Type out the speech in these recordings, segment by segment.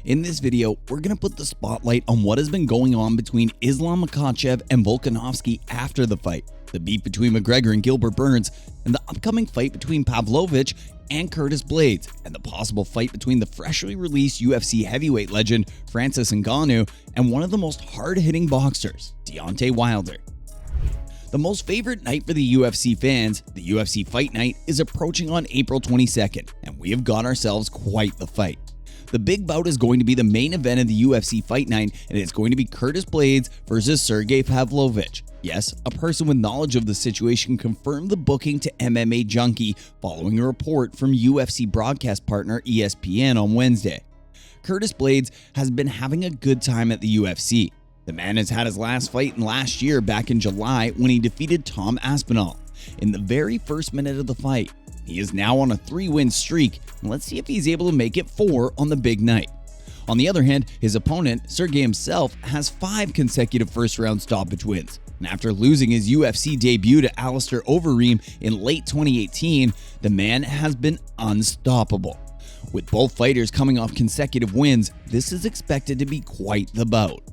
In this video, we're going to put the spotlight on what has been going on between Islam Makhachev and Volkanovski after the fight, the beef between McGregor and Gilbert Burns, and the upcoming fight between Pavlovich and Curtis Blaydes, and the possible fight between the freshly released UFC heavyweight legend Francis Ngannou and one of the most hard-hitting boxers, Deontay Wilder. The most favorite night for the UFC fans, the UFC Fight Night, is approaching on April 22nd, and we have got ourselves quite the fight. The big bout is going to be the main event of the UFC Fight Night, and it's going to be Curtis Blaydes versus Sergei Pavlovich. Yes, a person with knowledge of the situation confirmed the booking to MMA Junkie following a report from UFC broadcast partner ESPN on Wednesday. Curtis Blaydes has been having a good time at the UFC. The man has had his last fight in last year back in July when he defeated Tom Aspinall in the very first minute of the fight. He is now on a 3-win streak, and let's see if he's able to make it 4 on the big night. On the other hand, his opponent, Sergei himself, has 5 consecutive first-round stoppage wins. And after losing his UFC debut to Alistair Overeem in late 2018, the man has been unstoppable. With both fighters coming off consecutive wins, this is expected to be quite the bout.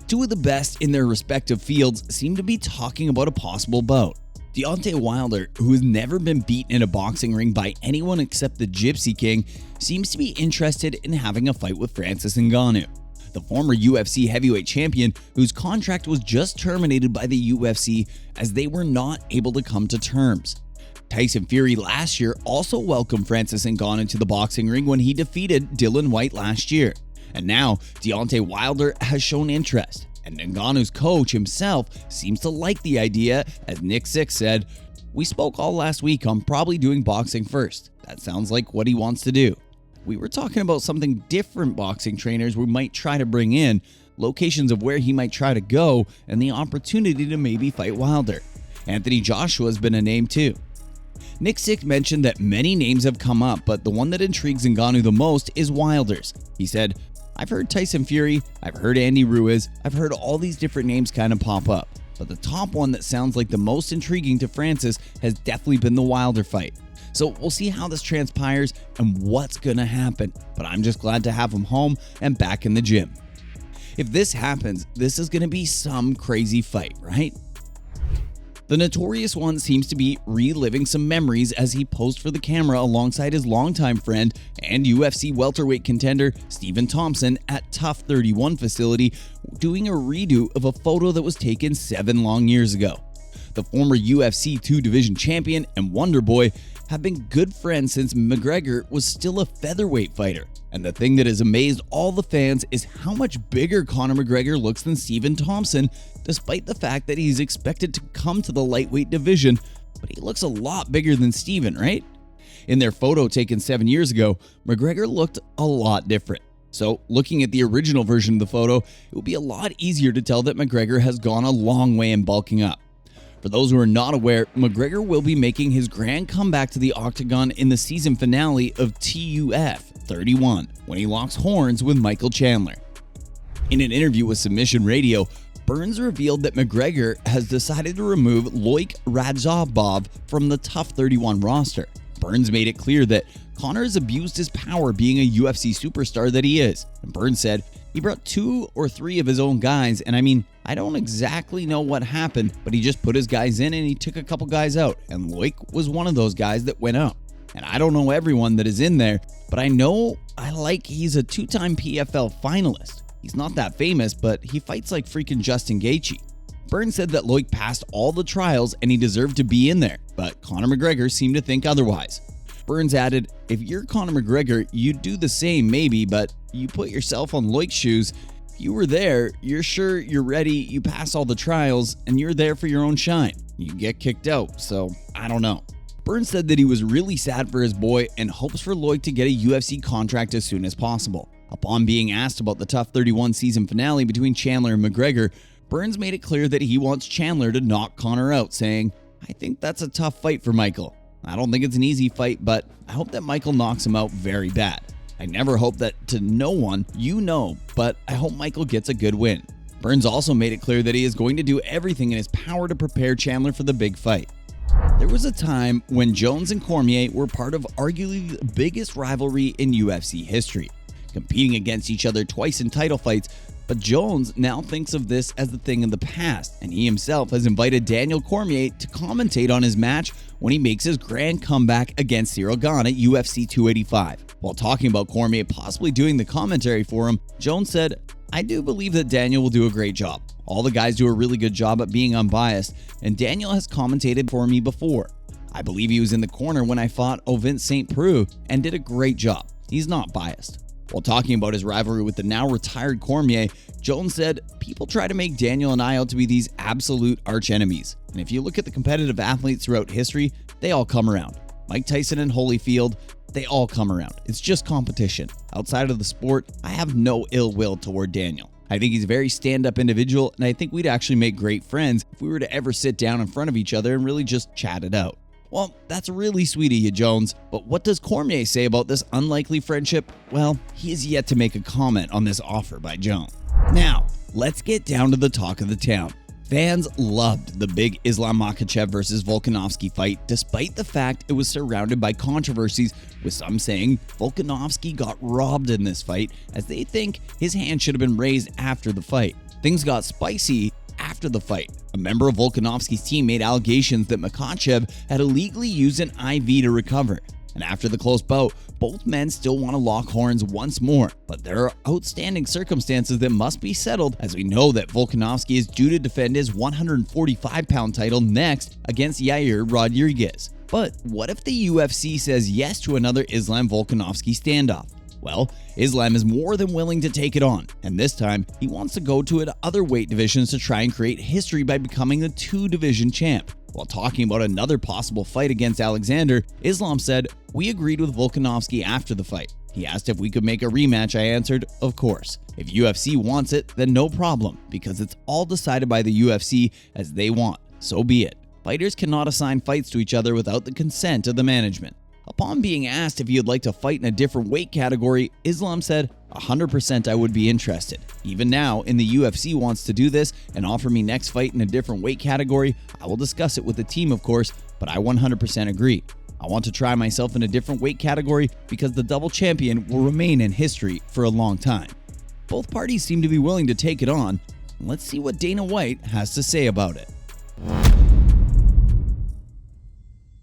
Two of the best in their respective fields seem to be talking about a possible bout. Deontay Wilder, who has never been beaten in a boxing ring by anyone except the Gypsy King, seems to be interested in having a fight with Francis Ngannou, the former UFC heavyweight champion whose contract was just terminated by the UFC as they were not able to come to terms. Tyson Fury last year also welcomed Francis Ngannou to the boxing ring when he defeated Dillian Whyte last year. And now, Deontay Wilder has shown interest, and Ngannou's coach himself seems to like the idea, as Nick Six said, "We spoke all last week on probably doing boxing first. That sounds like what he wants to do. We were talking about something different boxing trainers we might try to bring in, locations of where he might try to go, and the opportunity to maybe fight Wilder. Anthony Joshua has been a name too." Nick Six mentioned that many names have come up, but the one that intrigues Ngannou the most is Wilder's. He said, "I've heard Tyson Fury, I've heard Andy Ruiz, I've heard all these different names kind of pop up. But the top one that sounds like the most intriguing to Francis has definitely been the Wilder fight. So we'll see how this transpires and what's gonna happen, but I'm just glad to have him home and back in the gym." If this happens, this is gonna be some crazy fight, right? The Notorious One seems to be reliving some memories as he posed for the camera alongside his longtime friend and UFC welterweight contender Stephen Thompson at Tough 31 facility, doing a redo of a photo that was taken 7 long years ago. The former UFC 2-division champion and Wonder Boy have been good friends since McGregor was still a featherweight fighter. And the thing that has amazed all the fans is how much bigger Conor McGregor looks than Stephen Thompson, despite the fact that he's expected to come to the lightweight division, but he looks a lot bigger than Stephen, right? In their photo taken 7 years ago, McGregor looked a lot different. So, looking at the original version of the photo, it will be a lot easier to tell that McGregor has gone a long way in bulking up. For those who are not aware, McGregor will be making his grand comeback to the octagon in the season finale of TUF 31, when he locks horns with Michael Chandler. In an interview with Submission Radio, Burns revealed that McGregor has decided to remove Liam Radza Bob from the Tough 31 roster. Burns made it clear that Conor has abused his power being a UFC superstar that he is. And Burns said, "He brought 2 or 3 of his own guys, and I don't exactly know what happened, but he just put his guys in and he took a couple guys out, and Loic was one of those guys that went out. And I don't know everyone that is in there, but I know he's a 2-time PFL finalist. He's not that famous, but he fights like freaking Justin Gaethje." Burns said that Loic passed all the trials and he deserved to be in there, but Conor McGregor seemed to think otherwise. Burns added, "If you're Conor McGregor, you'd do the same maybe, but you put yourself on Loic's shoes. If you were there, you're sure, you're ready, you pass all the trials, and you're there for your own shine. You get kicked out, so I don't know." Burns said that he was really sad for his boy and hopes for Loic to get a UFC contract as soon as possible. Upon being asked about the Tough 31 season finale between Chandler and McGregor, Burns made it clear that he wants Chandler to knock Conor out, saying, "I think that's a tough fight for Michael. I don't think it's an easy fight, but I hope that Michael knocks him out very bad. I never hope that to no one, but I hope Michael gets a good win." Burns also made it clear that he is going to do everything in his power to prepare Chandler for the big fight. There was a time when Jones and Cormier were part of arguably the biggest rivalry in UFC history. competing against each other twice in title fights, but Jones now thinks of this as the thing in the past, and he himself has invited Daniel Cormier to commentate on his match when he makes his grand comeback against Cyril Gane at UFC 285. While talking about Cormier possibly doing the commentary for him, Jones said, "I do believe that Daniel will do a great job. All the guys do a really good job at being unbiased, and Daniel has commentated for me before. I believe he was in the corner when I fought Ovince St. Preux and did a great job. He's not biased." While talking about his rivalry with the now retired Cormier, Jones said, "People try to make Daniel and I out to be these absolute arch enemies. And if you look at the competitive athletes throughout history, they all come around. Mike Tyson and Holyfield, they all come around. It's just competition. Outside of the sport, I have no ill will toward Daniel. I think he's a very stand-up individual, and I think we'd actually make great friends if we were to ever sit down in front of each other and really just chat it out." Well, that's really sweet of you, Jones, but what does Cormier say about this unlikely friendship? Well, he is yet to make a comment on this offer by Jones. Now, let's get down to the talk of the town. Fans loved the big Islam Makhachev versus Volkanovski fight, despite the fact it was surrounded by controversies, with some saying Volkanovski got robbed in this fight, as they think his hand should have been raised after the fight. Things got spicy after the fight. A member of Volkanovski's team made allegations that Makhachev had illegally used an IV to recover. And after the close bout, both men still want to lock horns once more. But there are outstanding circumstances that must be settled, as we know that Volkanovski is due to defend his 145-pound title next against Yair Rodriguez. But what if the UFC says yes to another Islam Volkanovski standoff? Well, Islam is more than willing to take it on, and this time he wants to go to other weight divisions to try and create history by becoming the 2-division champ. While talking about another possible fight against Alexander, Islam said, "We agreed with Volkanovski after the fight. He asked if we could make a rematch. I answered, of course. If UFC wants it, then no problem, because it's all decided by the UFC as they want. So be it. Fighters cannot assign fights to each other without the consent of the management." Upon being asked if he would like to fight in a different weight category, Islam said, 100% I would be interested. Even now, in the UFC wants to do this and offer me next fight in a different weight category, I will discuss it with the team, of course, but I 100% agree. I want to try myself in a different weight category because the double champion will remain in history for a long time. Both parties seem to be willing to take it on. Let's see what Dana White has to say about it.